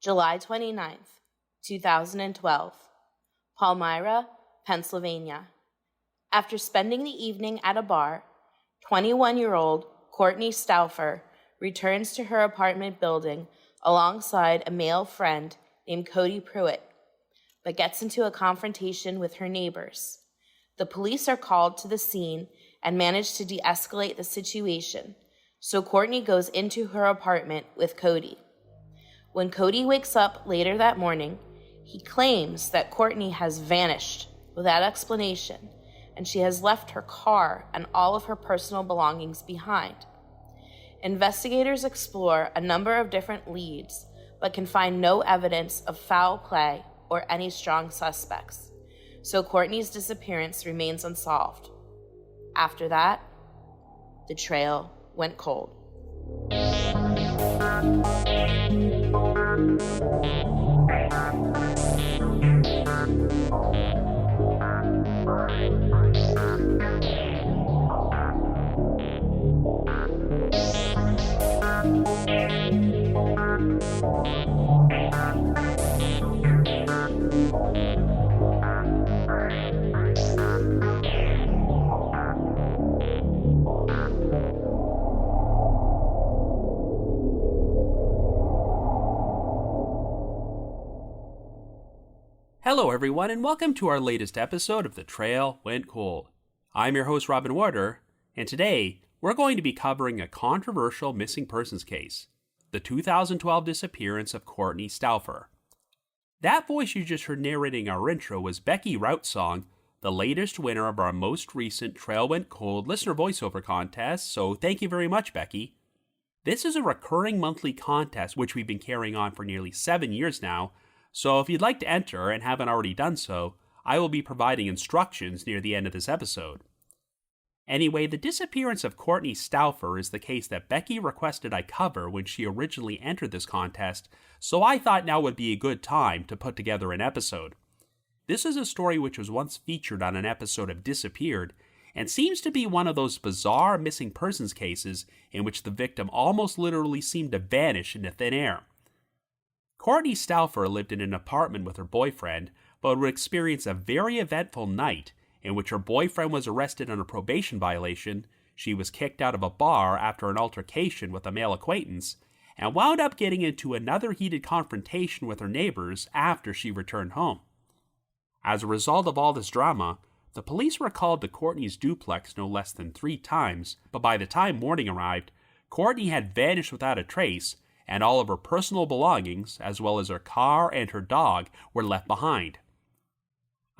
July 29th, 2012, Palmyra, Pennsylvania. After spending the evening at a bar, 21-year-old Kortne Stouffer returns to her apartment building alongside a male friend named Cody Pruett, but gets into a confrontation with her neighbors. The police are called to the scene and manage to de-escalate the situation, so Kortne goes into her apartment with Cody. When Cody wakes up later that morning, he claims that Kortne has vanished without explanation, and she has left her car and all of her personal belongings behind. Investigators explore a number of different leads, but can find no evidence of foul play or any strong suspects, so Kortne's disappearance remains unsolved. After that, the trail went cold. Hello everyone, and welcome to our latest episode of The Trail Went Cold. I'm your host Robin Warder, and today we're going to be covering a controversial missing persons case, the 2012 disappearance of Kortne Stouffer. That voice you just heard narrating our intro was Becki Routsong, the latest winner of our most recent Trail Went Cold listener voiceover contest, so thank you very much, Becki. This is a recurring monthly contest which we've been carrying on for nearly 7 years now, so if you'd like to enter and haven't already done so, I will be providing instructions near the end of this episode. Anyway, the disappearance of Kortne Stouffer is the case that Becki requested I cover when she originally entered this contest, so I thought now would be a good time to put together an episode. This is a story which was once featured on an episode of Disappeared, and seems to be one of those bizarre missing persons cases in which the victim almost literally seemed to vanish into thin air. Kortne Stouffer lived in an apartment with her boyfriend, but would experience a very eventful night in which her boyfriend was arrested on a probation violation, she was kicked out of a bar after an altercation with a male acquaintance, and wound up getting into another heated confrontation with her neighbors after she returned home. As a result of all this drama, the police were called to Kortne's duplex no less than 3 times, but by the time morning arrived, Kortne had vanished without a trace, and all of her personal belongings, as well as her car and her dog, were left behind.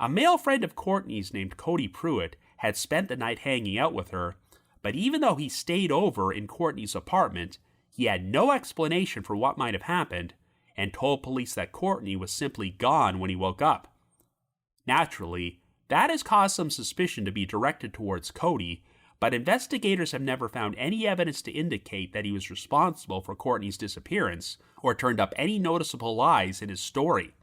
A male friend of Kortne's named Cody Pruett had spent the night hanging out with her, but even though he stayed over in Kortne's apartment, he had no explanation for what might have happened, and told police that Kortne was simply gone when he woke up. Naturally, that has caused some suspicion to be directed towards Cody, but investigators have never found any evidence to indicate that he was responsible for Kortne's disappearance, or turned up any noticeable lies in his story.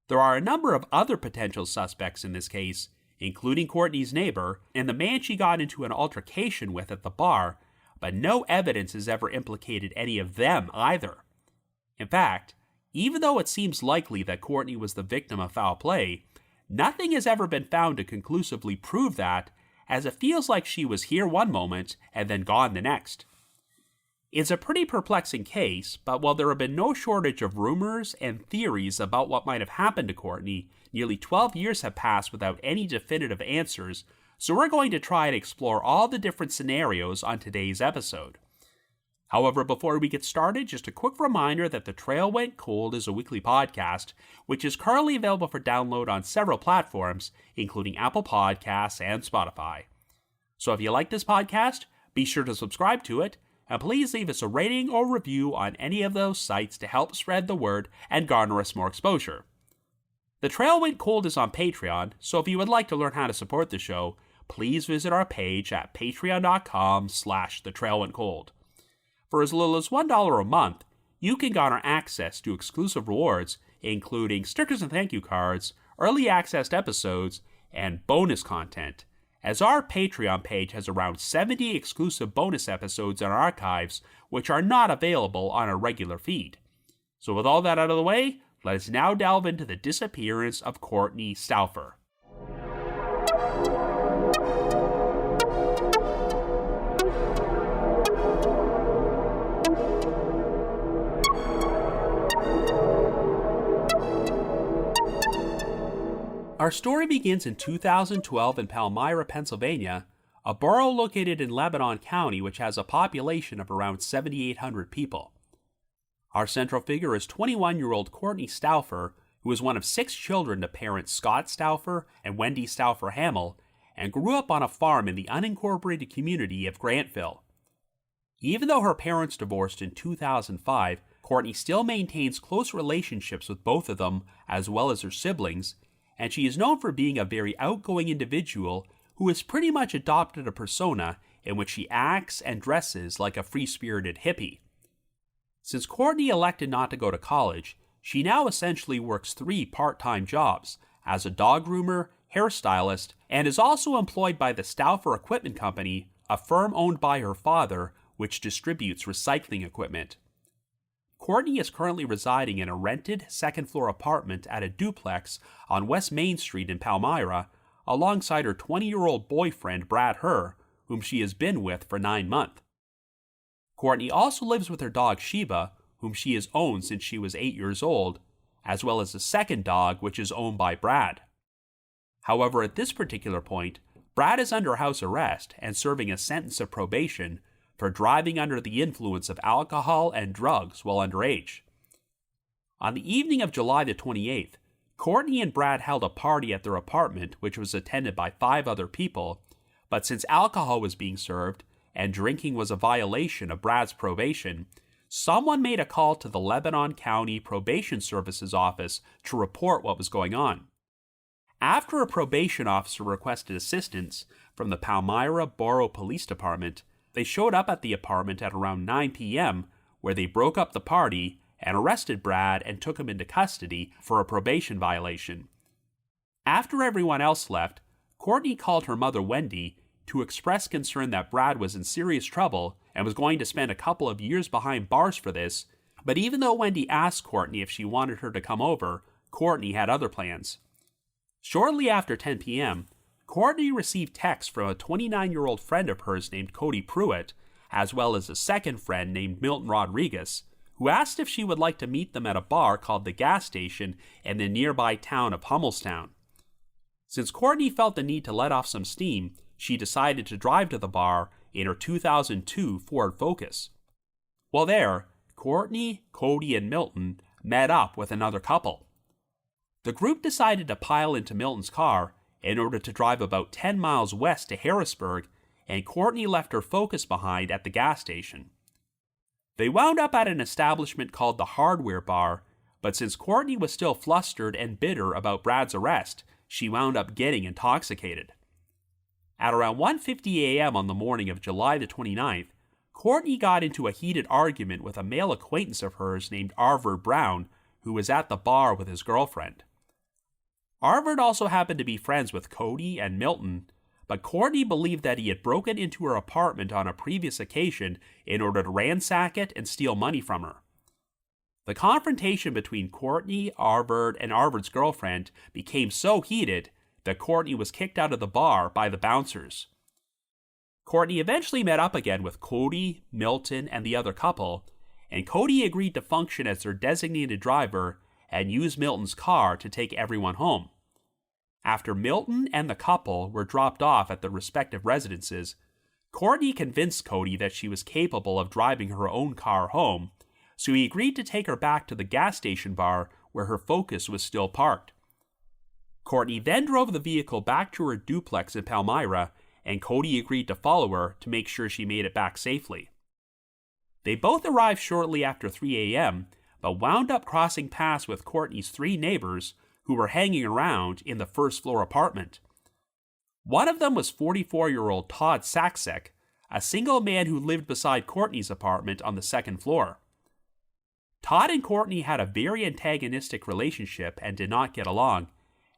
There are a number of other potential suspects in this case, including Kortne's neighbor, and the man she got into an altercation with at the bar, but no evidence has ever implicated any of them either. In fact, even though it seems likely that Kortne was the victim of foul play, nothing has ever been found to conclusively prove that, as it feels like she was here one moment and then gone the next. It's a pretty perplexing case, but while there have been no shortage of rumors and theories about what might have happened to Kortne, nearly 12 years have passed without any definitive answers, so we're going to try and explore all the different scenarios on today's episode. However, before we get started, just a quick reminder that The Trail Went Cold is a weekly podcast, which is currently available for download on several platforms, including Apple Podcasts and Spotify. So if you like this podcast, be sure to subscribe to it, and please leave us a rating or review on any of those sites to help spread the word and garner us more exposure. The Trail Went Cold is on Patreon, so if you would like to learn how to support the show, please visit our page at patreon.com/thetrailwentcold. For as little as $1 a month, you can garner access to exclusive rewards, including stickers and thank you cards, early access to episodes, and bonus content, as our Patreon page has around 70 exclusive bonus episodes in our archives, which are not available on our regular feed. So with all that out of the way, let us now delve into the disappearance of Kortne Stouffer. Our story begins in 2012 in Palmyra, Pennsylvania, a borough located in Lebanon County which has a population of around 7,800 people. Our central figure is 21-year-old Kortne Stouffer, who is one of 6 children to parents Scott Stouffer and Wendy Stouffer Hamill, and grew up on a farm in the unincorporated community of Grantville. Even though her parents divorced in 2005, Kortne still maintains close relationships with both of them as well as her siblings, and she is known for being a very outgoing individual who has pretty much adopted a persona in which she acts and dresses like a free-spirited hippie. Since Kortne elected not to go to college, she now essentially works 3 part-time jobs as a dog groomer, hairstylist, and is also employed by the Stouffer Equipment Company, a firm owned by her father which distributes recycling equipment. Kortne is currently residing in a rented second-floor apartment at a duplex on West Main Street in Palmyra, alongside her 20-year-old boyfriend Brad Herr, whom she has been with for 9 months. Kortne also lives with her dog Sheba, whom she has owned since she was 8 years old, as well as a second dog which is owned by Brad. However, at this particular point, Brad is under house arrest and serving a sentence of probation for driving under the influence of alcohol and drugs while underage. On the evening of July the 28th, Kortne and Brad held a party at their apartment which was attended by 5 other people, but since alcohol was being served and drinking was a violation of Brad's probation, someone made a call to the Lebanon County Probation Services office to report what was going on. After a probation officer requested assistance from the Palmyra Borough Police Department, they showed up at the apartment at around 9 p.m., where they broke up the party and arrested Brad and took him into custody for a probation violation. After everyone else left, Kortne called her mother Wendy to express concern that Brad was in serious trouble and was going to spend a couple of years behind bars for this, but even though Wendy asked Kortne if she wanted her to come over, Kortne had other plans. Shortly after 10 p.m., Kortne received texts from a 29-year-old friend of hers named Cody Pruett, as well as a second friend named Milton Rodriguez, who asked if she would like to meet them at a bar called the Gas Station in the nearby town of Hummelstown. Since Kortne felt the need to let off some steam, she decided to drive to the bar in her 2002 Ford Focus. While there, Kortne, Cody, and Milton met up with another couple. The group decided to pile into Milton's car in order to drive about 10 miles west to Harrisburg, and Kortne left her Focus behind at the gas station. They wound up at an establishment called the Hardware Bar, but since Kortne was still flustered and bitter about Brad's arrest, she wound up getting intoxicated. At around 1:50 a.m. on the morning of July the 29th, Kortne got into a heated argument with a male acquaintance of hers named Arverd Brown, who was at the bar with his girlfriend. Arverd also happened to be friends with Cody and Milton, but Kortne believed that he had broken into her apartment on a previous occasion in order to ransack it and steal money from her. The confrontation between Kortne, Arverd, and Arverd's girlfriend became so heated that Kortne was kicked out of the bar by the bouncers. Kortne eventually met up again with Cody, Milton, and the other couple, and Cody agreed to function as their designated driver and use Milton's car to take everyone home. After Milton and the couple were dropped off at their respective residences, Kortne convinced Cody that she was capable of driving her own car home, so he agreed to take her back to the gas station bar where her Focus was still parked. Kortne then drove the vehicle back to her duplex in Palmyra, and Cody agreed to follow her to make sure she made it back safely. They both arrived shortly after 3 a.m., but wound up crossing paths with Kortne's 3 neighbors who were hanging around in the first-floor apartment. One of them was 44-year-old Todd Saksek, a single man who lived beside Kortne's apartment on the second floor. Todd and Kortne had a very antagonistic relationship and did not get along,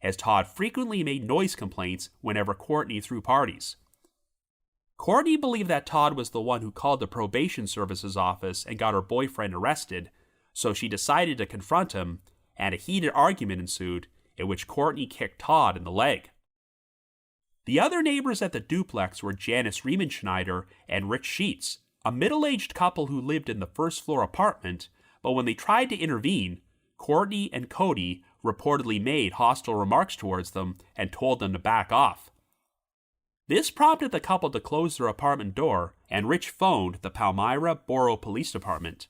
as Todd frequently made noise complaints whenever Kortne threw parties. Kortne believed that Todd was the one who called the probation services office and got her boyfriend arrested, so she decided to confront him, and a heated argument ensued in which Kortne kicked Todd in the leg. The other neighbors at the duplex were Janice Riemenschneider and Rich Sheets, a middle-aged couple who lived in the first-floor apartment, but when they tried to intervene, Kortne and Cody reportedly made hostile remarks towards them and told them to back off. This prompted the couple to close their apartment door, and Rich phoned the Palmyra Borough Police Department.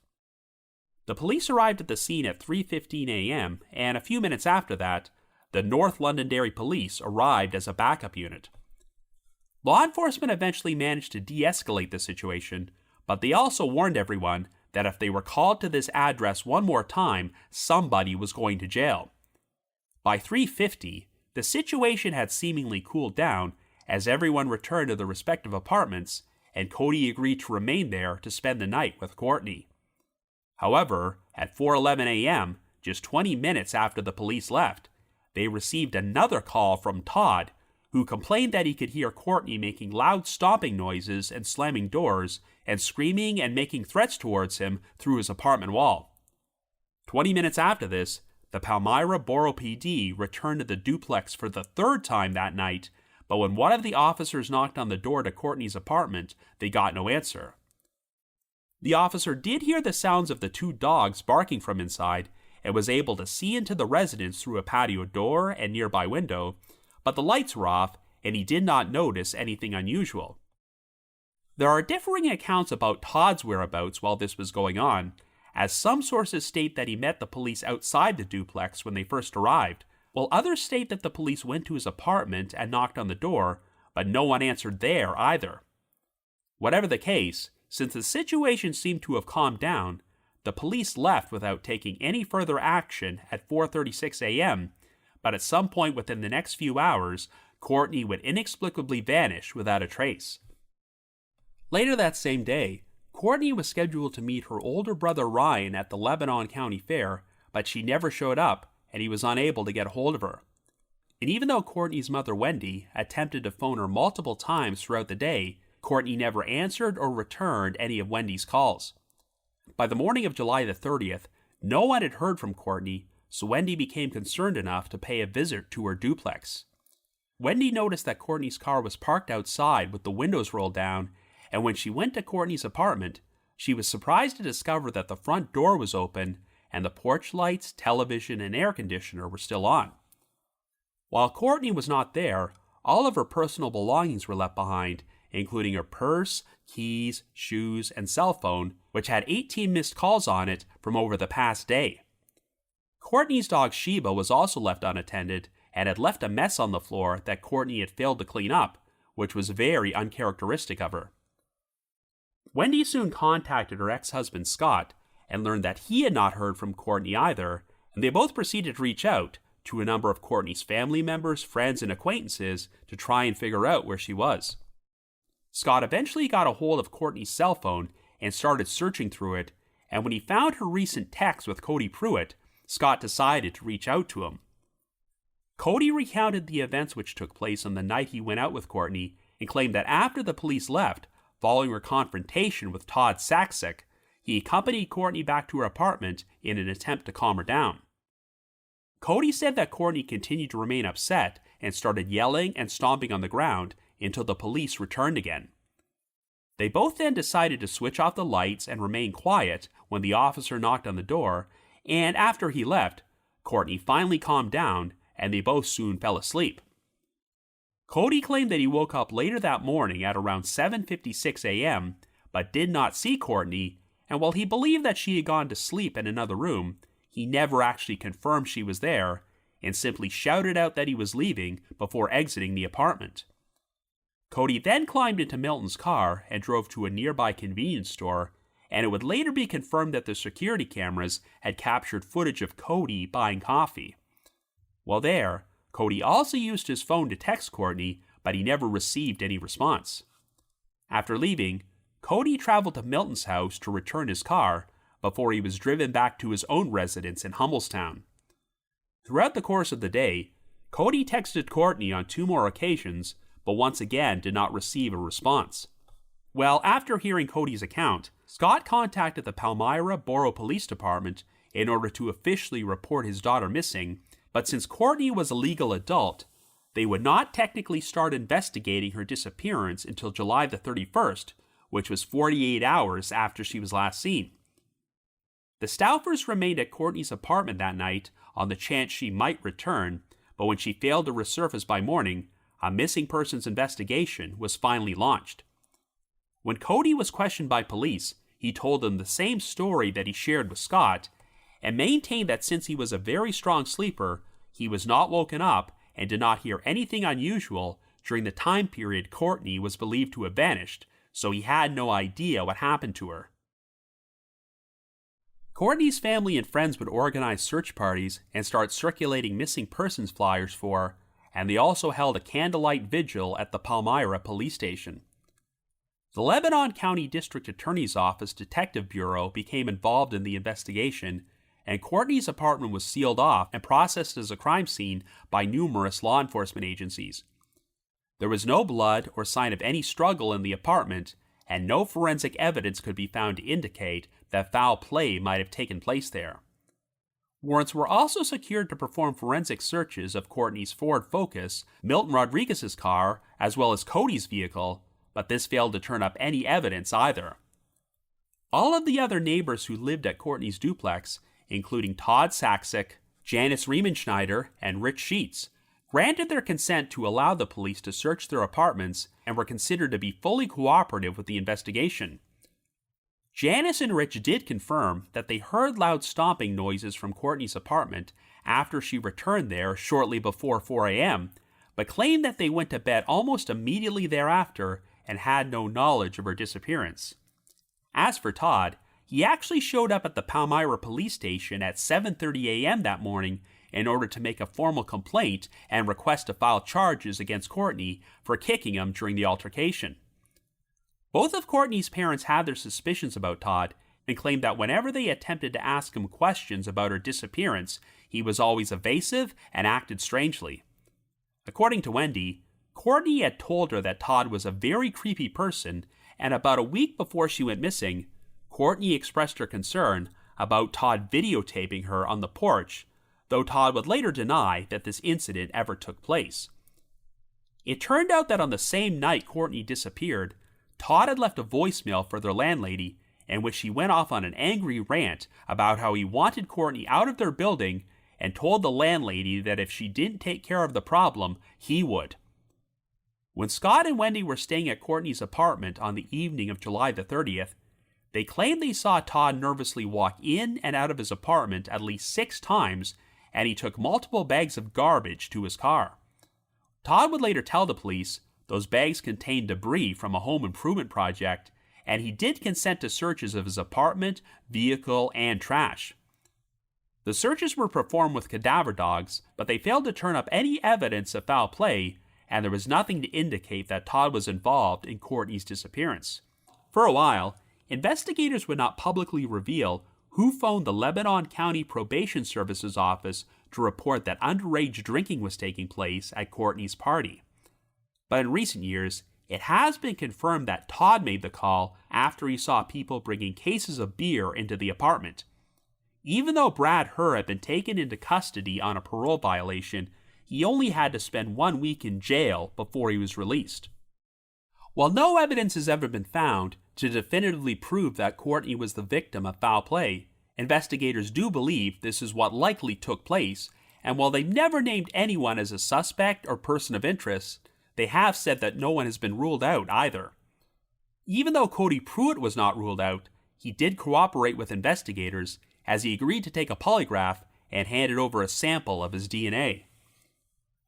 The police arrived at the scene at 3:15 a.m., and a few minutes after that, the North Londonderry Police arrived as a backup unit. Law enforcement eventually managed to de-escalate the situation, but they also warned everyone that if they were called to this address one more time, somebody was going to jail. By 3:50, the situation had seemingly cooled down as everyone returned to their respective apartments, and Cody agreed to remain there to spend the night with Kortne. However, at 4:11 a.m., just 20 minutes after the police left, they received another call from Todd, who complained that he could hear Kortne making loud stomping noises and slamming doors, and screaming and making threats towards him through his apartment wall. 20 minutes after this, the Palmyra Borough PD returned to the duplex for the third time that night, but when one of the officers knocked on the door to Kortne's apartment, they got no answer. The officer did hear the sounds of the two dogs barking from inside and was able to see into the residence through a patio door and nearby window, but the lights were off and he did not notice anything unusual. There are differing accounts about Todd's whereabouts while this was going on, as some sources state that he met the police outside the duplex when they first arrived, while others state that the police went to his apartment and knocked on the door, but no one answered there either. Whatever the case, since the situation seemed to have calmed down, the police left without taking any further action at 4:36 a.m., but at some point within the next few hours, Kortne would inexplicably vanish without a trace. Later that same day, Kortne was scheduled to meet her older brother Ryan at the Lebanon County Fair, but she never showed up, and he was unable to get a hold of her. And even though Kortne's mother Wendy attempted to phone her multiple times throughout the day, Kortne never answered or returned any of Wendy's calls. By the morning of July the 30th, no one had heard from Kortne, so Wendy became concerned enough to pay a visit to her duplex. Wendy noticed that Kortne's car was parked outside with the windows rolled down, and when she went to Kortne's apartment, she was surprised to discover that the front door was open and the porch lights, television, and air conditioner were still on. While Kortne was not there, all of her personal belongings were left behind, including her purse, keys, shoes, and cell phone, which had 18 missed calls on it from over the past day. Kortne's dog Sheba was also left unattended and had left a mess on the floor that Kortne had failed to clean up, which was very uncharacteristic of her. Wendy soon contacted her ex-husband Scott and learned that he had not heard from Kortne either, and they both proceeded to reach out to a number of Kortne's family members, friends, and acquaintances to try and figure out where she was. Scott eventually got a hold of Kortne's cell phone and started searching through it, and when he found her recent text with Cody Pruett, Scott decided to reach out to him. Cody recounted the events which took place on the night he went out with Kortne and claimed that after the police left, following her confrontation with Todd Saksic, he accompanied Kortne back to her apartment in an attempt to calm her down. Cody said that Kortne continued to remain upset and started yelling and stomping on the ground until the police returned again. They both then decided to switch off the lights and remain quiet when the officer knocked on the door, and after he left, Kortne finally calmed down and they both soon fell asleep. Cody claimed that he woke up later that morning at around 7:56 a.m., but did not see Kortne, and while he believed that she had gone to sleep in another room, he never actually confirmed she was there, and simply shouted out that he was leaving before exiting the apartment. Cody then climbed into Milton's car and drove to a nearby convenience store, and it would later be confirmed that the security cameras had captured footage of Cody buying coffee. While there, Cody also used his phone to text Kortne, but he never received any response. After leaving, Cody traveled to Milton's house to return his car before he was driven back to his own residence in Hummelstown. Throughout the course of the day, Cody texted Kortne on 2 more occasions, but once again did not receive a response. Well, after hearing Cody's account, Scott contacted the Palmyra Borough Police Department in order to officially report his daughter missing, but since Kortne was a legal adult, they would not technically start investigating her disappearance until July the 31st, which was 48 hours after she was last seen. The Stouffers remained at Kortne's apartment that night on the chance she might return, but when she failed to resurface by morning, a missing persons investigation was finally launched. When Cody was questioned by police, he told them the same story that he shared with Scott, and maintained that since he was a very strong sleeper, he was not woken up and did not hear anything unusual during the time period Kortne was believed to have vanished, so he had no idea what happened to her. Kortne's family and friends would organize search parties and start circulating missing persons flyers for her, and they also held a candlelight vigil at the Palmyra police station. The Lebanon County District Attorney's Office Detective Bureau became involved in the investigation, and Kortne's apartment was sealed off and processed as a crime scene by numerous law enforcement agencies. There was no blood or sign of any struggle in the apartment, and no forensic evidence could be found to indicate that foul play might have taken place there. Warrants were also secured to perform forensic searches of Kortne's Ford Focus, Milton Rodriguez's car, as well as Cody's vehicle, but this failed to turn up any evidence either. All of the other neighbors who lived at Kortne's duplex, including Todd Saksic, Janice Riemenschneider, and Rich Sheets, granted their consent to allow the police to search their apartments and were considered to be fully cooperative with the investigation. Janice and Rich did confirm that they heard loud stomping noises from Kortne's apartment after she returned there shortly before 4 a.m., but claimed that they went to bed almost immediately thereafter and had no knowledge of her disappearance. As for Todd, he actually showed up at the Palmyra police station at 7:30 a.m. that morning in order to make a formal complaint and request to file charges against Kortne for kicking him during the altercation. Both of Kortne's parents had their suspicions about Todd and claimed that whenever they attempted to ask him questions about her disappearance, he was always evasive and acted strangely. According to Wendy, Kortne had told her that Todd was a very creepy person, and about a week before she went missing, Kortne expressed her concern about Todd videotaping her on the porch, though Todd would later deny that this incident ever took place. It turned out that on the same night Kortne disappeared, Todd had left a voicemail for their landlady in which he went off on an angry rant about how he wanted Kortne out of their building and told the landlady that if she didn't take care of the problem, he would. When Scott and Wendy were staying at Kortne's apartment on the evening of July the 30th, they claimed they saw Todd nervously walk in and out of his apartment at least 6 times, and he took multiple bags of garbage to his car. Todd would later tell the police those bags contained debris from a home improvement project, and he did consent to searches of his apartment, vehicle, and trash. The searches were performed with cadaver dogs, but they failed to turn up any evidence of foul play, and there was nothing to indicate that Todd was involved in Kortne's disappearance. For a while, investigators would not publicly reveal who phoned the Lebanon County Probation Services office to report that underage drinking was taking place at Kortne's party. But in recent years, it has been confirmed that Todd made the call after he saw people bringing cases of beer into the apartment. Even though Brad Herr had been taken into custody on a parole violation, he only had to spend 1 week in jail before he was released. While no evidence has ever been found to definitively prove that Kortne was the victim of foul play, investigators do believe this is what likely took place, and while they've never named anyone as a suspect or person of interest, they have said that no one has been ruled out either. Even though Cody Pruett was not ruled out, he did cooperate with investigators as he agreed to take a polygraph and handed over a sample of his DNA.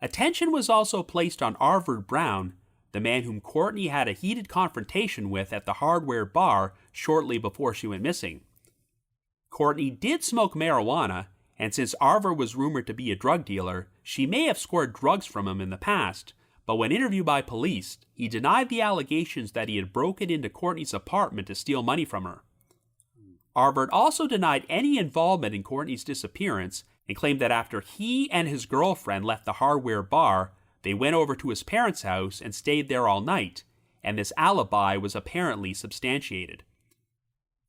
Attention was also placed on Arverd Brown, the man whom Kortne had a heated confrontation with at the hardware bar shortly before she went missing. Kortne did smoke marijuana, and since Arverd was rumored to be a drug dealer, she may have scored drugs from him in the past, but when interviewed by police, he denied the allegations that he had broken into Kortne's apartment to steal money from her. Arverd also denied any involvement in Kortne's disappearance and claimed that after he and his girlfriend left the hardware bar, they went over to his parents' house and stayed there all night, and this alibi was apparently substantiated.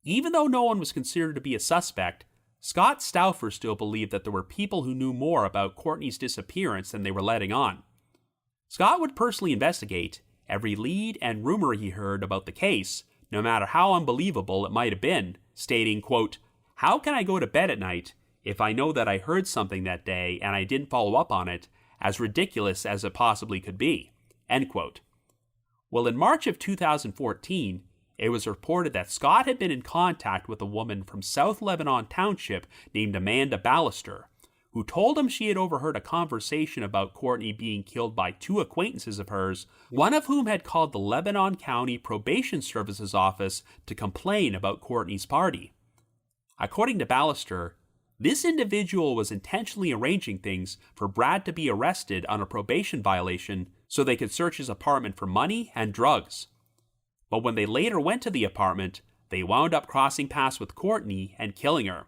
Even though no one was considered to be a suspect, Scott Stouffer still believed that there were people who knew more about Kortne's disappearance than they were letting on. Scott would personally investigate every lead and rumor he heard about the case, no matter how unbelievable it might have been, stating, quote, "How can I go to bed at night if I know that I heard something that day and I didn't follow up on it, as ridiculous as it possibly could be?" End quote. Well, in March of 2014, it was reported that Scott had been in contact with a woman from South Lebanon Township named Amanda Ballister, who told him she had overheard a conversation about Kortne being killed by two acquaintances of hers, one of whom had called the Lebanon County Probation Services office to complain about Kortne's party. According to Ballister, this individual was intentionally arranging things for Brad to be arrested on a probation violation so they could search his apartment for money and drugs. But when they later went to the apartment, they wound up crossing paths with Kortne and killing her.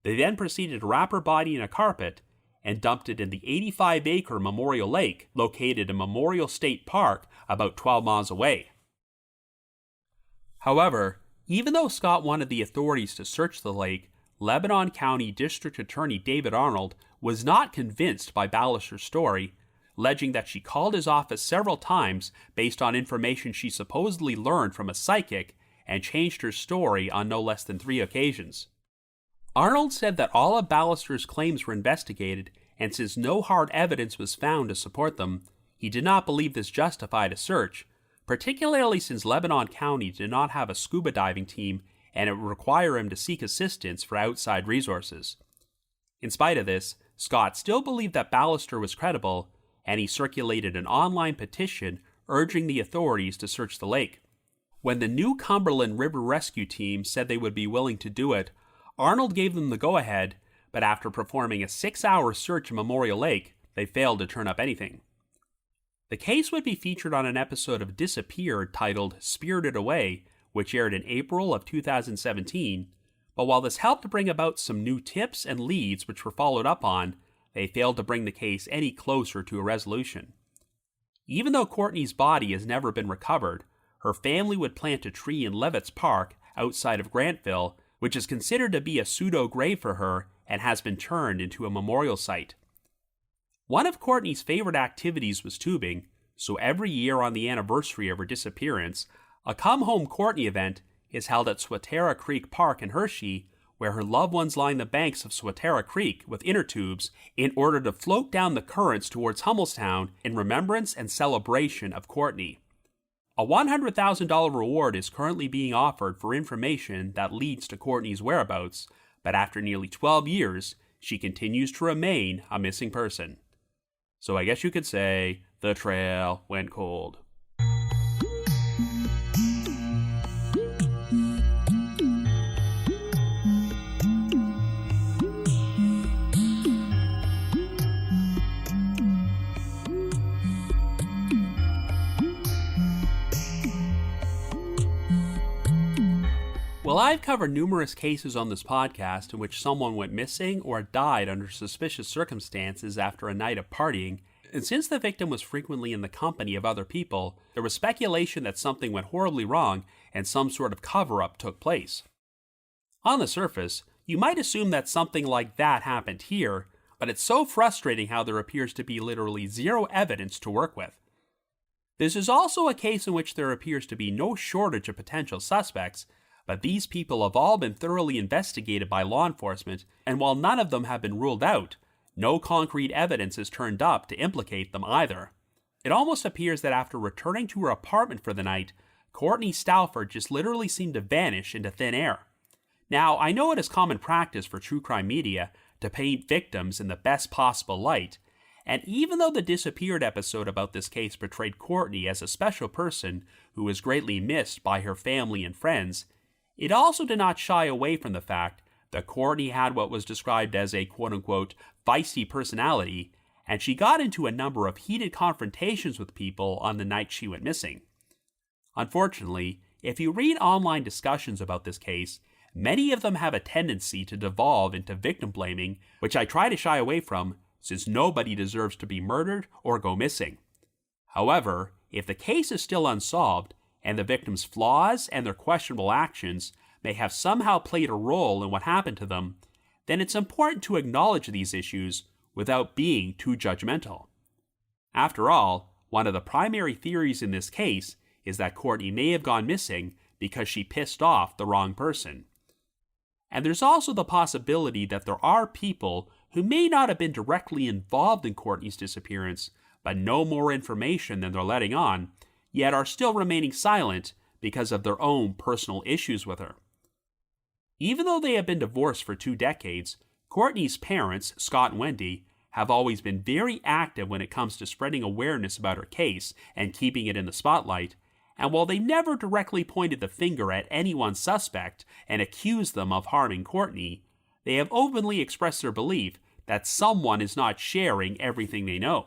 They then proceeded to wrap her body in a carpet and dumped it in the 85-acre Memorial Lake located in Memorial State Park about 12 miles away. However, even though Scott wanted the authorities to search the lake, Lebanon County District Attorney David Arnold was not convinced by Ballister's story, alleging that she called his office several times based on information she supposedly learned from a psychic and changed her story on no less than 3 occasions. Arnold said that all of Ballister's claims were investigated, and since no hard evidence was found to support them, he did not believe this justified a search, particularly since Lebanon County did not have a scuba diving team and it would require him to seek assistance for outside resources. In spite of this, Scott still believed that Ballister was credible, and he circulated an online petition urging the authorities to search the lake. When the New Cumberland River Rescue Team said they would be willing to do it, Arnold gave them the go-ahead, but after performing a 6-hour search in Memorial Lake, they failed to turn up anything. The case would be featured on an episode of Disappeared titled Spirited Away, which aired in April of 2017, but while this helped bring about some new tips and leads which were followed up on, they failed to bring the case any closer to a resolution. Even though Kortne's body has never been recovered, her family would plant a tree in Levitt's Park outside of Grantville, which is considered to be a pseudo-grave for her and has been turned into a memorial site. One of Kortne's favorite activities was tubing, so every year on the anniversary of her disappearance, a Come Home Kortne event is held at Swatara Creek Park in Hershey, where her loved ones line the banks of Swatara Creek with inner tubes in order to float down the currents towards Hummelstown in remembrance and celebration of Kortne. A $100,000 reward is currently being offered for information that leads to Kortne's whereabouts, but after nearly 12 years, she continues to remain a missing person. So I guess you could say the trail went cold. Well, I've covered numerous cases on this podcast in which someone went missing or died under suspicious circumstances after a night of partying, and since the victim was frequently in the company of other people, there was speculation that something went horribly wrong and some sort of cover-up took place. On the surface, you might assume that something like that happened here, but it's so frustrating how there appears to be literally zero evidence to work with. This is also a case in which there appears to be no shortage of potential suspects, but these people have all been thoroughly investigated by law enforcement, and while none of them have been ruled out, no concrete evidence has turned up to implicate them either. It almost appears that after returning to her apartment for the night, Kortne Stouffer just literally seemed to vanish into thin air. Now, I know it is common practice for true crime media to paint victims in the best possible light, and even though the Disappeared episode about this case portrayed Kortne as a special person who was greatly missed by her family and friends, it also did not shy away from the fact that Kortne had what was described as a quote-unquote feisty personality, and she got into a number of heated confrontations with people on the night she went missing. Unfortunately, if you read online discussions about this case, many of them have a tendency to devolve into victim blaming, which I try to shy away from, since nobody deserves to be murdered or go missing. However, if the case is still unsolved, and the victim's flaws and their questionable actions may have somehow played a role in what happened to them, then it's important to acknowledge these issues without being too judgmental. After all, one of the primary theories in this case is that Kortne may have gone missing because she pissed off the wrong person. And there's also the possibility that there are people who may not have been directly involved in Kortne's disappearance, but know more information than they're letting on, yet are still remaining silent because of their own personal issues with her. Even though they have been divorced for 2 decades, Kortne's parents, Scott and Wendy, have always been very active when it comes to spreading awareness about her case and keeping it in the spotlight, and while they never directly pointed the finger at any one suspect and accused them of harming Kortne, they have openly expressed their belief that someone is not sharing everything they know.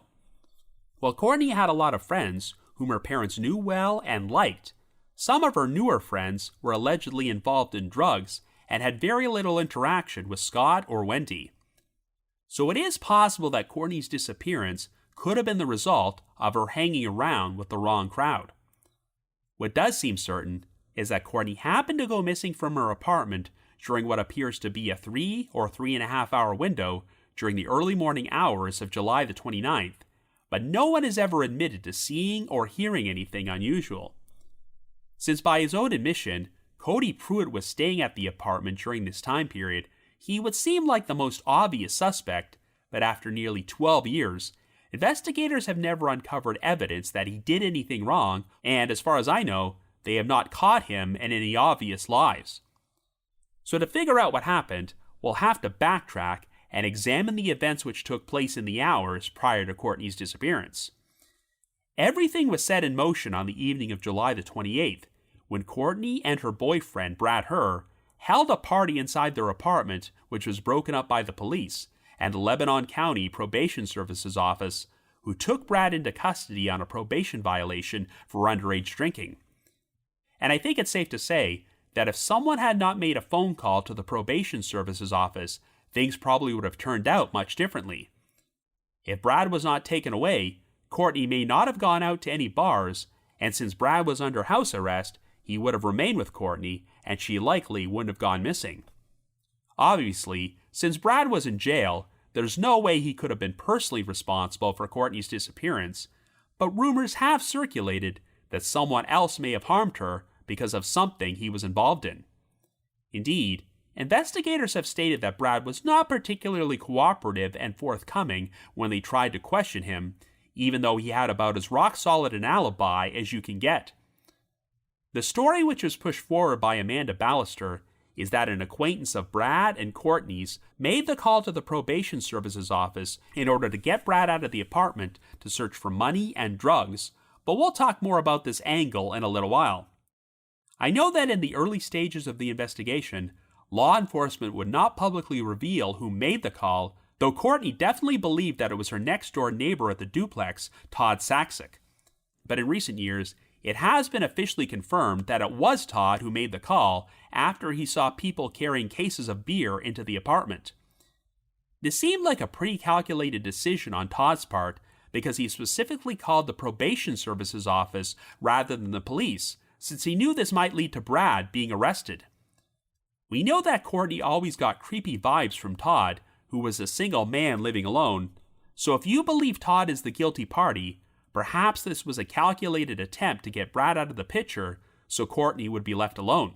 While Kortne had a lot of friends whom her parents knew well and liked, some of her newer friends were allegedly involved in drugs and had very little interaction with Scott or Wendy. So it is possible that Kortne's disappearance could have been the result of her hanging around with the wrong crowd. What does seem certain is that Kortne happened to go missing from her apartment during what appears to be a 3 or 3.5 hour window during the early morning hours of July the 29th, but no one has ever admitted to seeing or hearing anything unusual. Since by his own admission, Cody Pruett was staying at the apartment during this time period, he would seem like the most obvious suspect, but after nearly 12 years, investigators have never uncovered evidence that he did anything wrong, and as far as I know, they have not caught him in any obvious lies. So to figure out what happened, we'll have to backtrack and examine the events which took place in the hours prior to Kortne's disappearance. Everything was set in motion on the evening of July the 28th, when Kortne and her boyfriend, Brad Herr, held a party inside their apartment which was broken up by the police and the Lebanon County Probation Services Office, who took Brad into custody on a probation violation for underage drinking. And I think it's safe to say that if someone had not made a phone call to the Probation Services Office, things probably would have turned out much differently. If Brad was not taken away, Kortne may not have gone out to any bars, and since Brad was under house arrest, he would have remained with Kortne, and she likely wouldn't have gone missing. Obviously, since Brad was in jail, there's no way he could have been personally responsible for Kortne's disappearance, but rumors have circulated that someone else may have harmed her because of something he was involved in. Indeed, investigators have stated that Brad was not particularly cooperative and forthcoming when they tried to question him, even though he had about as rock-solid an alibi as you can get. The story which was pushed forward by Amanda Ballister is that an acquaintance of Brad and Kortne's made the call to the Probation Services Office in order to get Brad out of the apartment to search for money and drugs, but we'll talk more about this angle in a little while. I know that in the early stages of the investigation, law enforcement would not publicly reveal who made the call, though Kortne definitely believed that it was her next-door neighbor at the duplex, Todd Saksic. But in recent years, it has been officially confirmed that it was Todd who made the call after he saw people carrying cases of beer into the apartment. This seemed like a pretty calculated decision on Todd's part because he specifically called the Probation Services Office rather than the police, since he knew this might lead to Brad being arrested. We know that Kortne always got creepy vibes from Todd, who was a single man living alone, so if you believe Todd is the guilty party, perhaps this was a calculated attempt to get Brad out of the picture so Kortne would be left alone.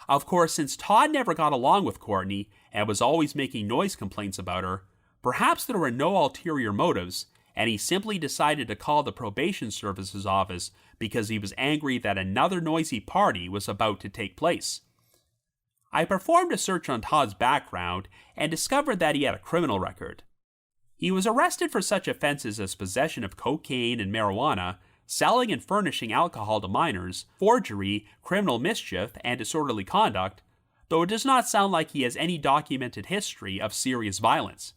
Of course, since Todd never got along with Kortne and was always making noise complaints about her, perhaps there were no ulterior motives, and he simply decided to call the Probation Services Office because he was angry that another noisy party was about to take place. I performed a search on Todd's background and discovered that he had a criminal record. He was arrested for such offenses as possession of cocaine and marijuana, selling and furnishing alcohol to minors, forgery, criminal mischief, and disorderly conduct, though it does not sound like he has any documented history of serious violence.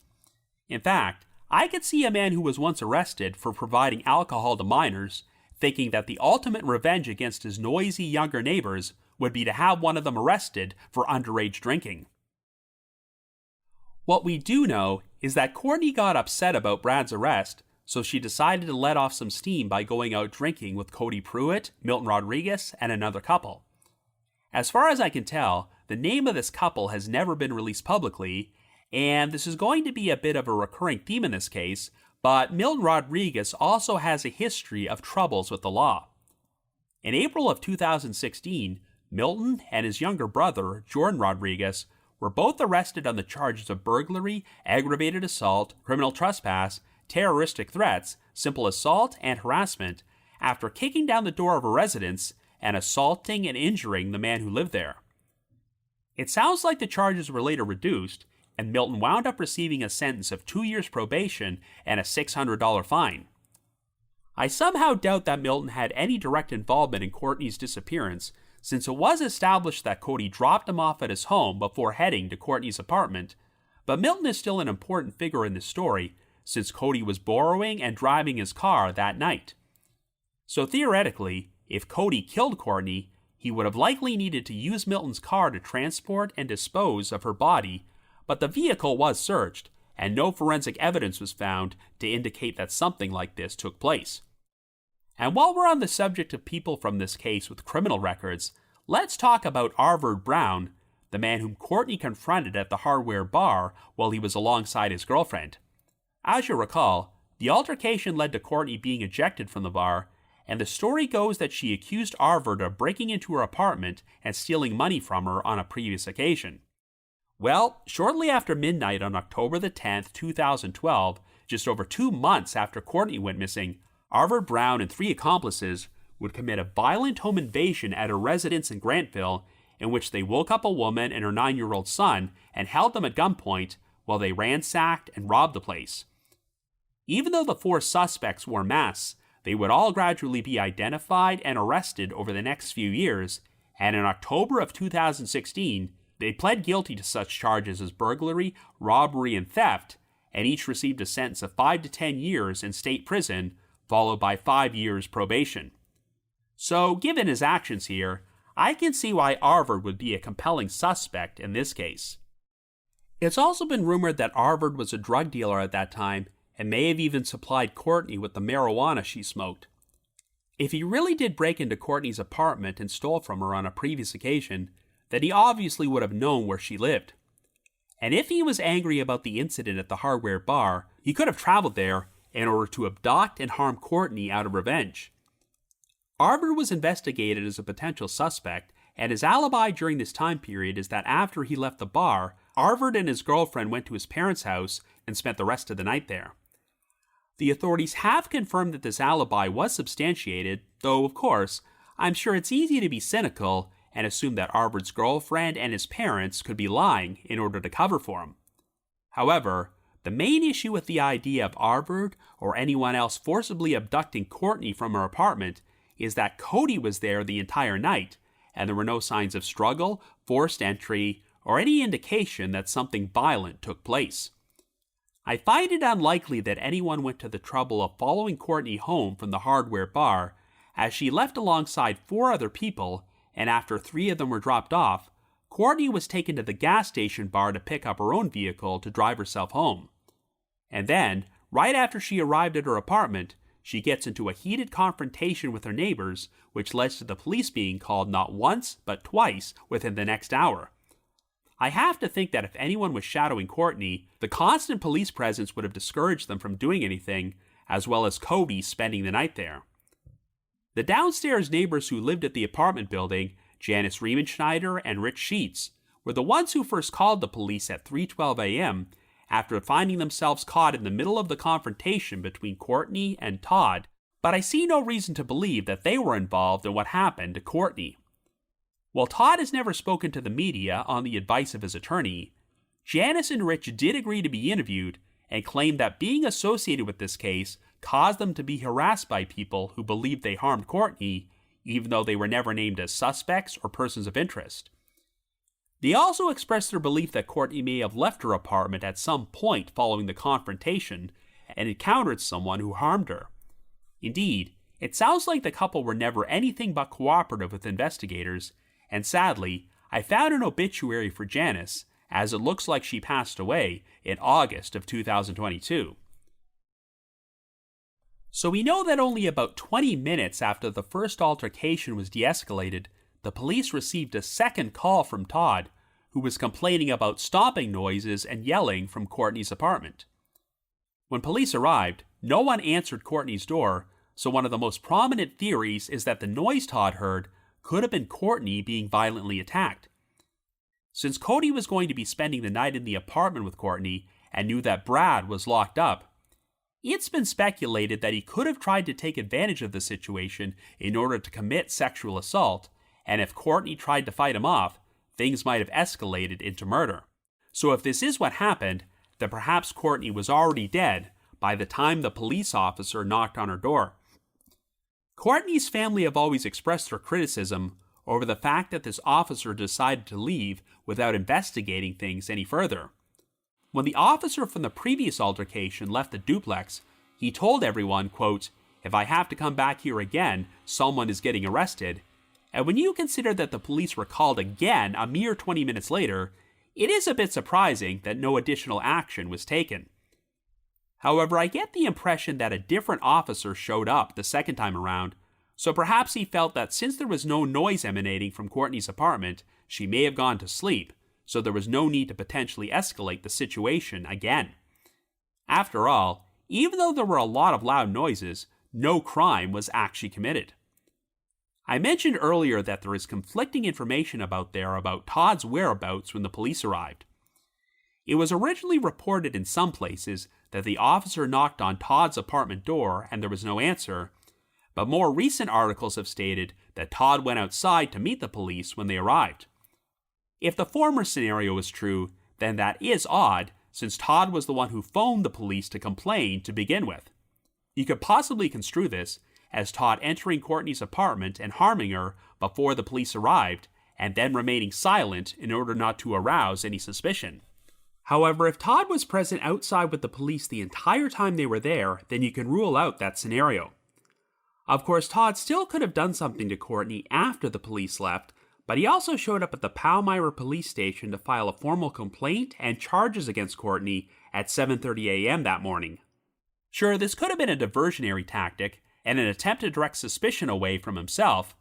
In fact, I could see a man who was once arrested for providing alcohol to minors, thinking that the ultimate revenge against his noisy younger neighbors would be to have one of them arrested for underage drinking. What we do know is that Kortne got upset about Brad's arrest, so she decided to let off some steam by going out drinking with Cody Pruett, Milton Rodriguez, and another couple. As far as I can tell, the name of this couple has never been released publicly, And this is going to be a bit of a recurring theme in this case, but Milton Rodriguez also has a history of troubles with the law. In April of 2016, Milton and his younger brother, Jordan Rodriguez, were both arrested on the charges of burglary, aggravated assault, criminal trespass, terroristic threats, simple assault, and harassment after kicking down the door of a residence and assaulting and injuring the man who lived there. It sounds like the charges were later reduced, and Milton wound up receiving a sentence of 2 years probation and a $600 fine. I somehow doubt that Milton had any direct involvement in Kortne's disappearance, since it was established that Cody dropped him off at his home before heading to Kortne's apartment, but Milton is still an important figure in this story, since Cody was borrowing and driving his car that night. So theoretically, if Cody killed Kortne, he would have likely needed to use Milton's car to transport and dispose of her body, but the vehicle was searched, and no forensic evidence was found to indicate that something like this took place. And while we're on the subject of people from this case with criminal records, let's talk about Arvard Brown, the man whom Kortne confronted at the hardware bar while he was alongside his girlfriend. As you recall, the altercation led to Kortne being ejected from the bar, and the story goes that she accused Arvard of breaking into her apartment and stealing money from her on a previous occasion. Well, shortly after midnight on October the 10th, 2012, just over 2 months after Kortne went missing, Arvard Brown and 3 accomplices would commit a violent home invasion at a residence in Grantville in which they woke up a woman and her 9-year-old son and held them at gunpoint while they ransacked and robbed the place. Even though the 4 suspects wore masks, they would all gradually be identified and arrested over the next few years, and in October of 2016, they pled guilty to such charges as burglary, robbery, and theft, and each received a sentence of 5 to 10 years in state prison, followed by 5 years probation. So, given his actions here, I can see why Arvard would be a compelling suspect in this case. It's also been rumored that Arvard was a drug dealer at that time, and may have even supplied Kortne with the marijuana she smoked. If he really did break into Kortne's apartment and stole from her on a previous occasion, then he obviously would have known where she lived. And if he was angry about the incident at the hardware bar, he could have traveled there in order to abduct and harm Kortne out of revenge. Arvard was investigated as a potential suspect, and his alibi during this time period is that after he left the bar, Arvard and his girlfriend went to his parents' house and spent the rest of the night there. The authorities have confirmed that this alibi was substantiated, though, of course, I'm sure it's easy to be cynical and assume that Arvard's girlfriend and his parents could be lying in order to cover for him. However, the main issue with the idea of Arvard or anyone else forcibly abducting Kortne from her apartment is that Cody was there the entire night, and there were no signs of struggle, forced entry, or any indication that something violent took place. I find it unlikely that anyone went to the trouble of following Kortne home from the hardware bar, as she left alongside 4 other people, and after 3 of them were dropped off, Kortne was taken to the gas station bar to pick up her own vehicle to drive herself home. And then, right after she arrived at her apartment, she gets into a heated confrontation with her neighbors, which led to the police being called not once, but twice within the next hour. I have to think that if anyone was shadowing Kortne, the constant police presence would have discouraged them from doing anything, as well as Cody spending the night there. The downstairs neighbors who lived at the apartment building, Janice Riemenschneider and Rich Sheets, were the ones who first called the police at 3:12 a.m. after finding themselves caught in the middle of the confrontation between Kortne and Todd, but I see no reason to believe that they were involved in what happened to Kortne. While Todd has never spoken to the media on the advice of his attorney, Janice and Rich did agree to be interviewed and claimed that being associated with this case caused them to be harassed by people who believed they harmed Kortne, even though they were never named as suspects or persons of interest. They also expressed their belief that Kortne may have left her apartment at some point following the confrontation and encountered someone who harmed her. Indeed, it sounds like the couple were never anything but cooperative with investigators, and sadly, I found an obituary for Janice, as it looks like she passed away in August of 2022. So we know that only about 20 minutes after the first altercation was de-escalated, the police received a second call from Todd, who was complaining about stomping noises and yelling from Kortne's apartment. When police arrived, no one answered Kortne's door, so one of the most prominent theories is that the noise Todd heard could have been Kortne being violently attacked. Since Cody was going to be spending the night in the apartment with Kortne and knew that Brad was locked up, it's been speculated that he could have tried to take advantage of the situation in order to commit sexual assault, and if Kortne tried to fight him off, things might have escalated into murder. So if this is what happened, then perhaps Kortne was already dead by the time the police officer knocked on her door. Kortne's family have always expressed their criticism over the fact that this officer decided to leave without investigating things any further. When the officer from the previous altercation left the duplex, he told everyone, quote, "If I have to come back here again, someone is getting arrested." And when you consider that the police were called again a mere 20 minutes later, it is a bit surprising that no additional action was taken. However, I get the impression that a different officer showed up the second time around, so perhaps he felt that since there was no noise emanating from Kortne's apartment, she may have gone to sleep, so there was no need to potentially escalate the situation again. After all, even though there were a lot of loud noises, no crime was actually committed. I mentioned earlier that there is conflicting information about Todd's whereabouts when the police arrived. It was originally reported in some places that the officer knocked on Todd's apartment door and there was no answer, but more recent articles have stated that Todd went outside to meet the police when they arrived. If the former scenario is true, then that is odd, since Todd was the one who phoned the police to complain to begin with. You could possibly construe this as Todd entering Kortne's apartment and harming her before the police arrived, and then remaining silent in order not to arouse any suspicion. However, if Todd was present outside with the police the entire time they were there, then you can rule out that scenario. Of course, Todd still could have done something to Kortne after the police left, but he also showed up at the Palmyra police station to file a formal complaint and charges against Kortne at 7:30 a.m. that morning. Sure, this could have been a diversionary tactic and an attempt to direct suspicion away from himself,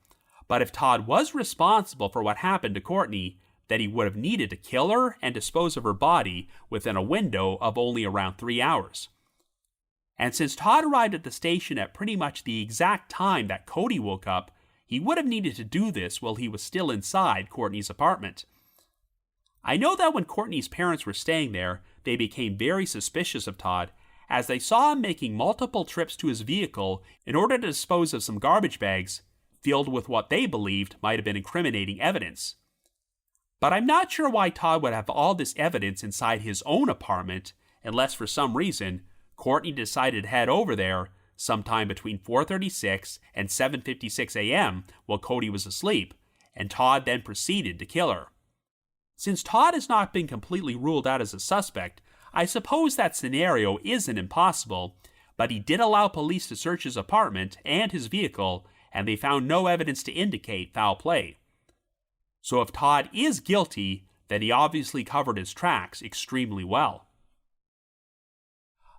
but if Todd was responsible for what happened to Kortne, then he would have needed to kill her and dispose of her body within a window of only around 3 hours. And since Todd arrived at the station at pretty much the exact time that Cody woke up, he would have needed to do this while he was still inside Kortne's apartment. I know that when Kortne's parents were staying there, they became very suspicious of Todd, as they saw him making multiple trips to his vehicle in order to dispose of some garbage bags filled with what they believed might have been incriminating evidence. But I'm not sure why Todd would have all this evidence inside his own apartment, unless for some reason Kortne decided to head over there sometime between 4:36 and 7:56 a.m. while Cody was asleep, and Todd then proceeded to kill her. Since Todd has not been completely ruled out as a suspect, I suppose that scenario isn't impossible, but he did allow police to search his apartment and his vehicle, and they found no evidence to indicate foul play. So if Todd is guilty, then he obviously covered his tracks extremely well.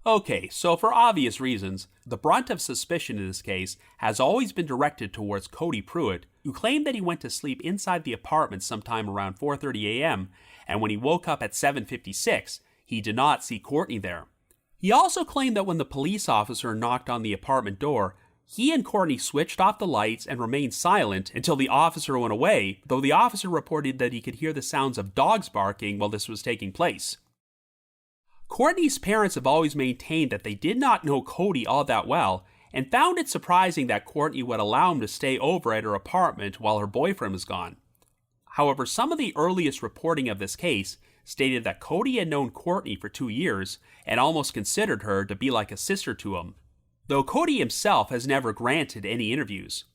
Okay, so for obvious reasons, the brunt of suspicion in this case has always been directed towards Cody Pruett, who claimed that he went to sleep inside the apartment sometime around 4:30 a.m., and when he woke up at 7:56, he did not see Kortne there. He also claimed that when the police officer knocked on the apartment door, he and Kortne switched off the lights and remained silent until the officer went away, though the officer reported that he could hear the sounds of dogs barking while this was taking place. Kortne's parents have always maintained that they did not know Cody all that well, and found it surprising that Kortne would allow him to stay over at her apartment while her boyfriend was gone. However, some of the earliest reporting of this case stated that Cody had known Kortne for 2 years and almost considered her to be like a sister to him, though Cody himself has never granted any interviews.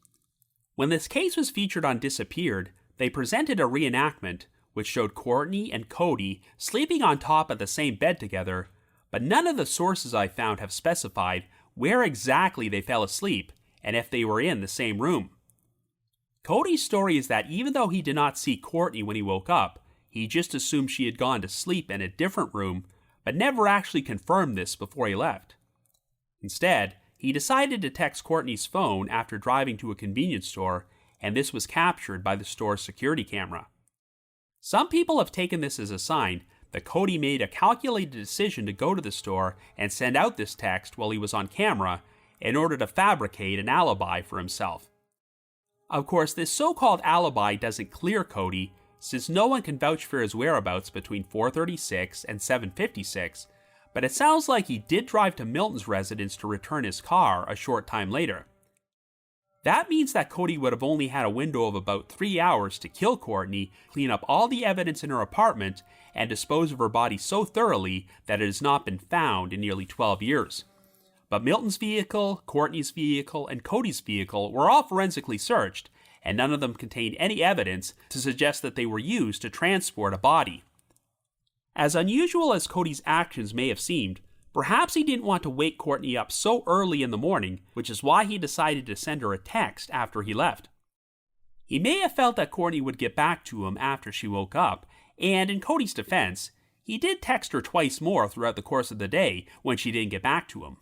When this case was featured on Disappeared, they presented a reenactment which showed Kortne and Cody sleeping on top of the same bed together, but none of the sources I found have specified where exactly they fell asleep and if they were in the same room. Cody's story is that even though he did not see Kortne when he woke up, he just assumed she had gone to sleep in a different room, but never actually confirmed this before he left. Instead, he decided to text Kortne's phone after driving to a convenience store, and this was captured by the store's security camera. Some people have taken this as a sign that Cody made a calculated decision to go to the store and send out this text while he was on camera in order to fabricate an alibi for himself. Of course, this so-called alibi doesn't clear Cody, since no one can vouch for his whereabouts between 4:36 and 7:56, but it sounds like he did drive to Milton's residence to return his car a short time later. That means that Cody would have only had a window of about 3 hours to kill Kortne, clean up all the evidence in her apartment, and dispose of her body so thoroughly that it has not been found in nearly 12 years. But Milton's vehicle, Kortne's vehicle, and Cody's vehicle were all forensically searched, and none of them contained any evidence to suggest that they were used to transport a body. As unusual as Cody's actions may have seemed, perhaps he didn't want to wake Kortne up so early in the morning, which is why he decided to send her a text after he left. He may have felt that Kortne would get back to him after she woke up, and in Cody's defense, he did text her twice more throughout the course of the day when she didn't get back to him.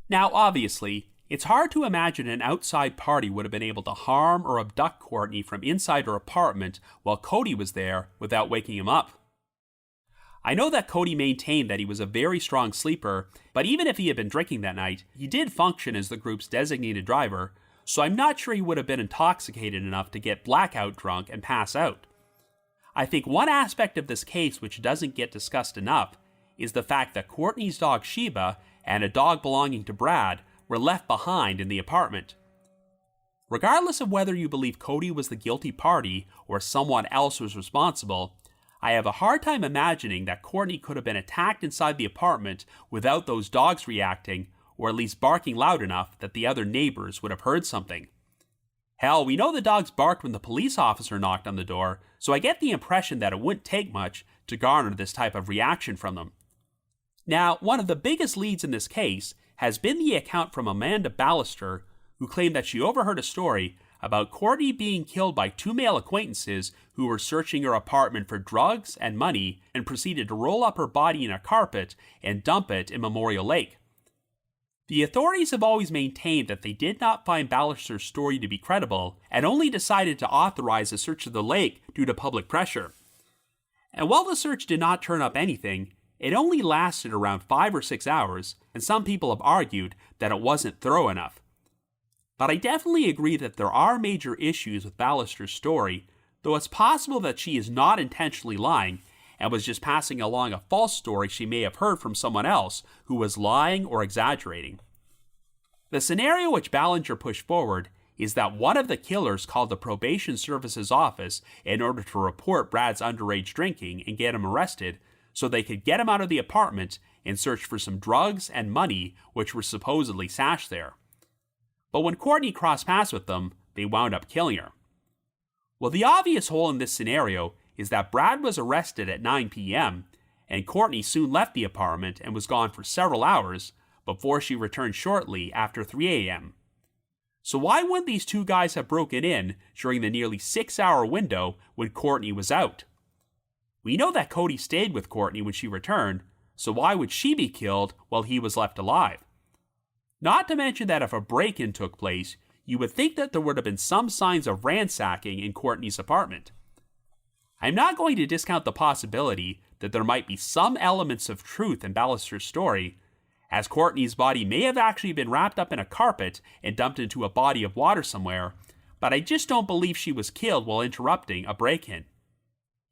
Now, obviously, it's hard to imagine an outside party would have been able to harm or abduct Kortne from inside her apartment while Cody was there without waking him up. I know that Cody maintained that he was a very strong sleeper, but even if he had been drinking that night, he did function as the group's designated driver, so I'm not sure he would have been intoxicated enough to get blackout drunk and pass out. I think one aspect of this case which doesn't get discussed enough is the fact that Kortne's dog Sheba and a dog belonging to Brad were left behind in the apartment. Regardless of whether you believe Cody was the guilty party or someone else was responsible, I have a hard time imagining that Kortne could have been attacked inside the apartment without those dogs reacting, or at least barking loud enough that the other neighbors would have heard something. Hell, we know the dogs barked when the police officer knocked on the door, so I get the impression that it wouldn't take much to garner this type of reaction from them. Now, one of the biggest leads in this case has been the account from Amanda Ballister, who claimed that she overheard a story about Kortne being killed by two male acquaintances who were searching her apartment for drugs and money and proceeded to roll up her body in a carpet and dump it in Memorial Lake. The authorities have always maintained that they did not find Ballister's story to be credible and only decided to authorize a search of the lake due to public pressure. And while the search did not turn up anything, it only lasted around 5 or 6 hours, and some people have argued that it wasn't thorough enough. But I definitely agree that there are major issues with Ballister's story, though it's possible that she is not intentionally lying and was just passing along a false story she may have heard from someone else who was lying or exaggerating. The scenario which Ballinger pushed forward is that one of the killers called the probation services office in order to report Brad's underage drinking and get him arrested so they could get him out of the apartment and search for some drugs and money which were supposedly stashed there. But when Kortne crossed paths with them, they wound up killing her. Well, the obvious hole in this scenario is that Brad was arrested at 9 p.m., and Kortne soon left the apartment and was gone for several hours before she returned shortly after 3 a.m. So why wouldn't these two guys have broken in during the nearly 6-hour window when Kortne was out? We know that Cody stayed with Kortne when she returned, so why would she be killed while he was left alive? Not to mention that if a break-in took place, you would think that there would have been some signs of ransacking in Kortne's apartment. I'm not going to discount the possibility that there might be some elements of truth in Ballister's story, as Kortne's body may have actually been wrapped up in a carpet and dumped into a body of water somewhere, but I just don't believe she was killed while interrupting a break-in.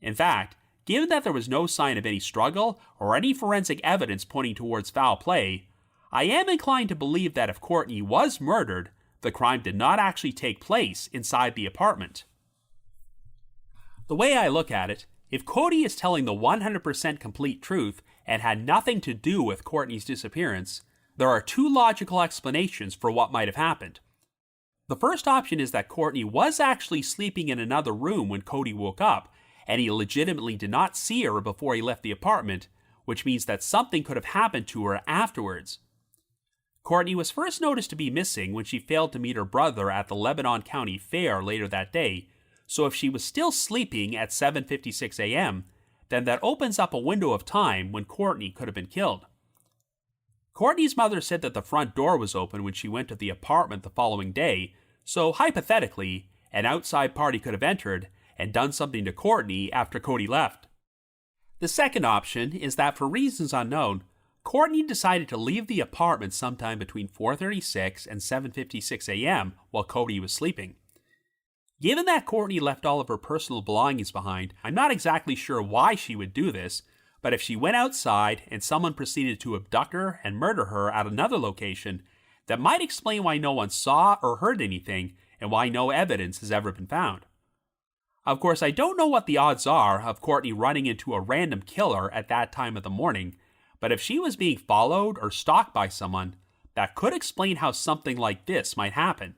In fact, given that there was no sign of any struggle or any forensic evidence pointing towards foul play, I am inclined to believe that if Kortne was murdered, the crime did not actually take place inside the apartment. The way I look at it, if Cody is telling the 100% complete truth and had nothing to do with Kortne's disappearance, there are two logical explanations for what might have happened. The first option is that Kortne was actually sleeping in another room when Cody woke up, and he legitimately did not see her before he left the apartment, which means that something could have happened to her afterwards. Kortne was first noticed to be missing when she failed to meet her brother at the Lebanon County Fair later that day, so if she was still sleeping at 7:56 a.m., then that opens up a window of time when Kortne could have been killed. Kortne's mother said that the front door was open when she went to the apartment the following day, so hypothetically, an outside party could have entered and done something to Kortne after Cody left. The second option is that for reasons unknown, Kortne decided to leave the apartment sometime between 4:36 and 7:56 a.m. while Cody was sleeping. Given that Kortne left all of her personal belongings behind, I'm not exactly sure why she would do this, but if she went outside and someone proceeded to abduct her and murder her at another location, that might explain why no one saw or heard anything and why no evidence has ever been found. Of course, I don't know what the odds are of Kortne running into a random killer at that time of the morning, but if she was being followed or stalked by someone, that could explain how something like this might happen.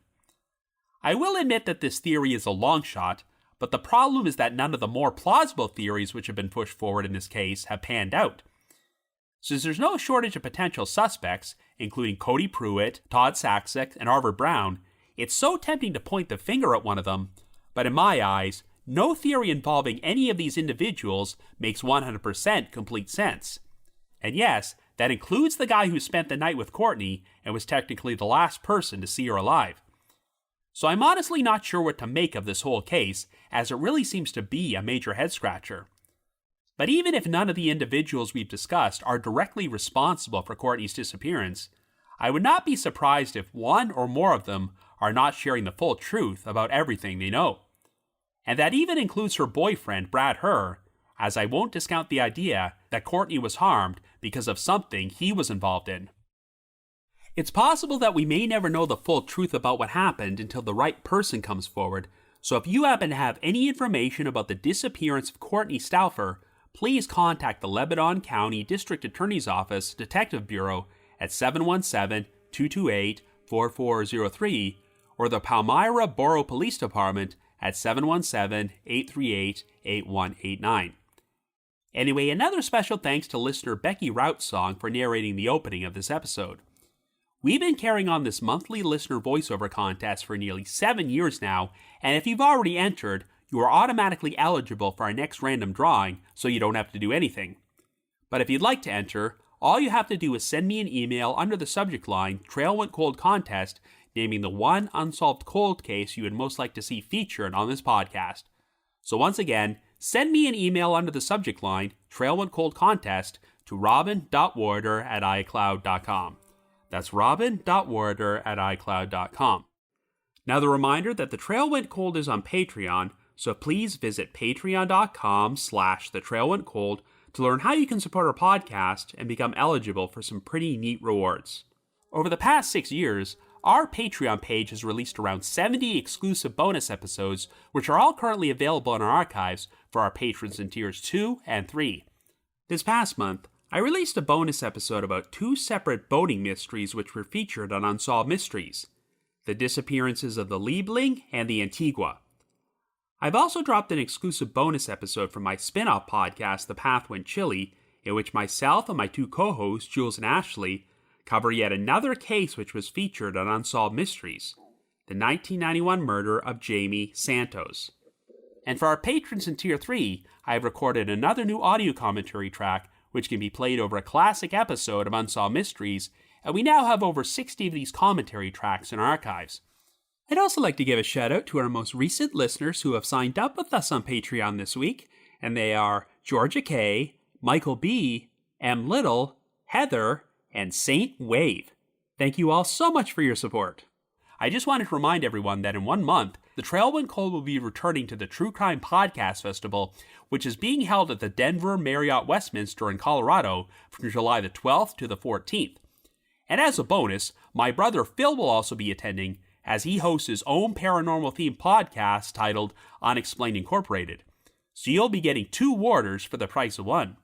I will admit that this theory is a long shot, but the problem is that none of the more plausible theories which have been pushed forward in this case have panned out. Since there's no shortage of potential suspects, including Cody Pruett, Todd Saxick, and Arvor Brown, it's so tempting to point the finger at one of them, but in my eyes, no theory involving any of these individuals makes 100% complete sense. And yes, that includes the guy who spent the night with Kortne and was technically the last person to see her alive. So I'm honestly not sure what to make of this whole case, as it really seems to be a major head-scratcher. But even if none of the individuals we've discussed are directly responsible for Kortne's disappearance, I would not be surprised if one or more of them are not sharing the full truth about everything they know. And that even includes her boyfriend, Brad Herr, as I won't discount the idea that Kortne was harmed because of something he was involved in. It's possible that we may never know the full truth about what happened until the right person comes forward, so if you happen to have any information about the disappearance of Kortne Stouffer, please contact the Lebanon County District Attorney's Office Detective Bureau at 717-228-4403 or the Palmyra Borough Police Department at 717-838-8189. Anyway, another special thanks to listener Becki Routsong for narrating the opening of this episode. We've been carrying on this monthly listener voiceover contest for nearly 7 years now, and if you've already entered, you are automatically eligible for our next random drawing, so you don't have to do anything. But if you'd like to enter, all you have to do is send me an email under the subject line Trail Went Cold Contest, naming the one unsolved cold case you would most like to see featured on this podcast. So once again, send me an email under the subject line Trail Went Cold Contest to robin.warder@icloud.com. That's robin.warder@icloud.com. Now the reminder that The Trail Went Cold is on Patreon, so please visit patreon.com/thetrailwentcold to learn how you can support our podcast and become eligible for some pretty neat rewards. Over the past 6 years, our Patreon page has released around 70 exclusive bonus episodes, which are all currently available in our archives for our patrons in tiers 2 and 3. This past month, I released a bonus episode about 2 separate boating mysteries which were featured on Unsolved Mysteries: the disappearances of the Liebling and the Antigua. I've also dropped an exclusive bonus episode from my spin-off podcast, The Path Went Chilly, in which myself and my 2 co-hosts, Jules and Ashley, cover yet another case which was featured on Unsolved Mysteries, the 1991 murder of Jamie Santos. And for our patrons in Tier 3, I have recorded another new audio commentary track which can be played over a classic episode of Unsolved Mysteries, and we now have over 60 of these commentary tracks in our archives. I'd also like to give a shout out to our most recent listeners who have signed up with us on Patreon this week, and they are Georgia K, Michael B, M. Little, Heather, and Saint Wave. Thank you all so much for your support. I just wanted to remind everyone that in 1 month, The Trail Went Cold will be returning to the True Crime Podcast Festival, which is being held at the Denver Marriott Westminster in Colorado from July the 12th to the 14th. And as a bonus, my brother Phil will also be attending, as he hosts his own paranormal-themed podcast titled Unexplained Incorporated. So you'll be getting 2 warders for the price of 1.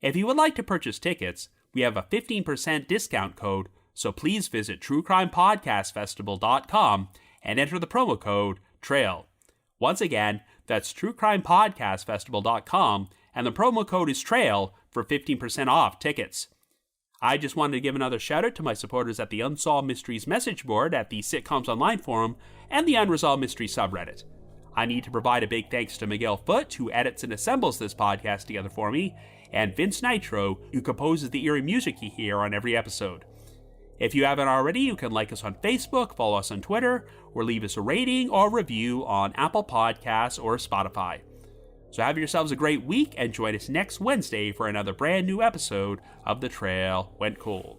If you would like to purchase tickets, we have a 15% discount code, so please visit truecrimepodcastfestival.com and enter the promo code TRAIL. Once again, that's truecrimepodcastfestival.com, and the promo code is TRAIL for 15% off tickets. I just wanted to give another shout out to my supporters at the Unsolved Mysteries message board at the Sitcoms Online forum and the Unresolved Mysteries subreddit. I need to provide a big thanks to Miguel Foote, who edits and assembles this podcast together for me, and Vince Nitro, who composes the eerie music you hear on every episode. If you haven't already, you can like us on Facebook, follow us on Twitter, or leave us a rating or review on Apple Podcasts or Spotify. So have yourselves a great week and join us next Wednesday for another brand new episode of The Trail Went Cold.